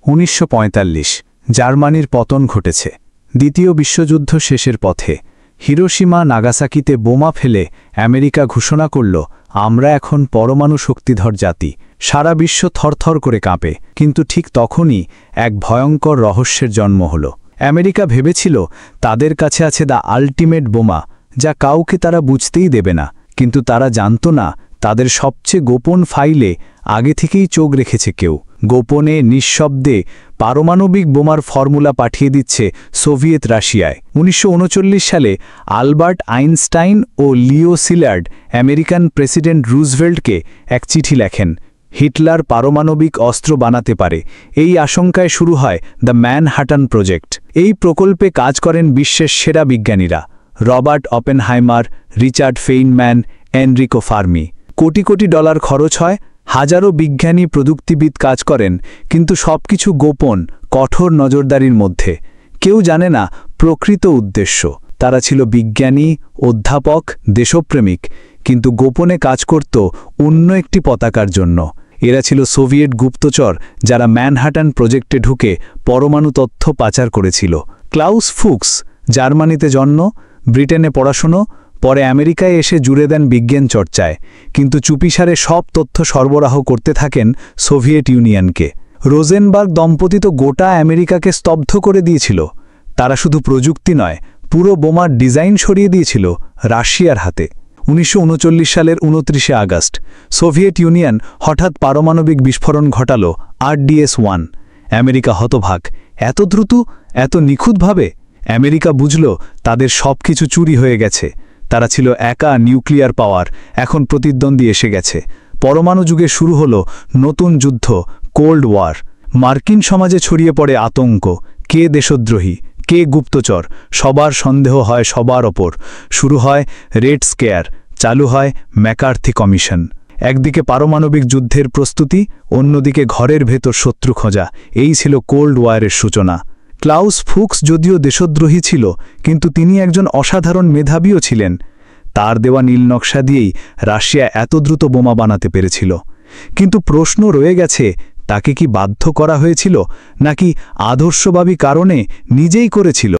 1945 জার্মানির পতন ঘটেছে। দ্বিতীয় বিশ্বযুদ্ধ শেষের পথে হিরোশিমা নাগাসাকিতে বোমা ফেলে আমেরিকা ঘোষণা করল, আমরা এখন পরমাণু শক্তিধর জাতি। সারা বিশ্ব থরথর করে কাঁপে। কিন্তু ঠিক তখনই এক ভয়ঙ্কর রহস্যের জন্ম হল। আমেরিকা ভেবেছিল তাদের কাছে আছে দ্য আল্টিমেট বোমা, যা কাউকে তারা বুঝতেই দেবে না। কিন্তু তারা জানত না তাদের সবচেয়ে গোপন ফাইলে আগে থেকেই চোখ রেখেছে কেউ। গোপনে নিঃশব্দে পারমাণবিক বোমার ফর্মুলা পাঠিয়ে দিচ্ছে সোভিয়েত রাশিয়ায়। 1939 সালে আলবার্ট আইনস্টাইন ও লিও সিলার্ড আমেরিকান প্রেসিডেন্ট রুজভেল্টকে এক চিঠি লেখেন। হিটলার পারমাণবিক অস্ত্র বানাতে পারে, এই আশঙ্কায় শুরু হয় দ্য ম্যানহাটন প্রজেক্ট। এই প্রকল্পে কাজ করেন বিশ্বের সেরা বিজ্ঞানীরা Robert Oppenheimer, Richard Feynman, Enrico Fermi. Crore crore dollar খরচ হয়, হাজারো বিজ্ঞানী প্রযুক্তিবিদ কাজ করেন, কিন্তু সবকিছু গোপন, কঠোর নজরদারির মধ্যে। কেউ জানে না প্রকৃত উদ্দেশ্য। তারা ছিল বিজ্ঞানী, অধ্যাপক, দেশপ্রেমিক, কিন্তু গোপনে কাজ করত অন্য একটি পতাকার জন্য। এরা ছিল সোভিয়েত গুপ্তচর, যারা ম্যানহাটন প্রজেক্টে ঢুকে পরমাণু তথ্য পাচার করেছিল। ক্লাউস ফুক্স জার্মানিতে জন্ম, ব্রিটেনে পড়াশুনো, পরে আমেরিকায় এসে জুড়ে দেন বিজ্ঞান চর্চায়। কিন্তু চুপিসারে সব তথ্য সরবরাহ করতে থাকেন সোভিয়েত ইউনিয়নকে। রোজেনবার্গ দম্পতি তো গোটা আমেরিকাকে স্তব্ধ করে দিয়েছিল। তারা শুধু প্রযুক্তি নয়, পুরো বোমার ডিজাইন সরিয়ে দিয়েছিল রাশিয়ার হাতে। 1939 সালের 29 আগস্ট সোভিয়েত ইউনিয়ন হঠাৎ পারমাণবিক বিস্ফোরণ ঘটাল RDS-1। আমেরিকা হতভাগ। এত দ্রুত, এত নিখুঁতভাবে? আমেরিকা বুঝল তাদের সবকিছু চুরি হয়ে গেছে। তারা ছিল একা নিউক্লিয়ার পাওয়ার, এখন প্রতিদ্বন্দ্বী এসে গেছে। পরমাণু যুগে শুরু হল নতুন যুদ্ধ, কোল্ড ওয়ার। মার্কিন সমাজে ছড়িয়ে পড়ে আতঙ্ক। কে দেশদ্রোহী, কে গুপ্তচর? সবার সন্দেহ হয় সবার ওপর। শুরু হয় রেড স্কেয়ার, চালু হয় ম্যাকার্থি কমিশন। একদিকে পারমাণবিক যুদ্ধের প্রস্তুতি, অন্যদিকে ঘরের ভেতর শত্রু খোঁজা। এই ছিল কোল্ড ওয়ারের সূচনা। ক্লাউস ফুক্স যদিও দেশদ্রোহী ছিল, কিন্তু তিনি একজন অসাধারণ মেধাবীও ছিলেন। তার দেওয়া নীল নকশা দিয়েই রাশিয়া এত দ্রুত বোমা বানাতে পেরেছিল। কিন্তু প্রশ্ন রয়ে গেছে, তাকে কি বাধ্য করা হয়েছিল, নাকি আদর্শবাদী কারণে নিজেই করেছিল?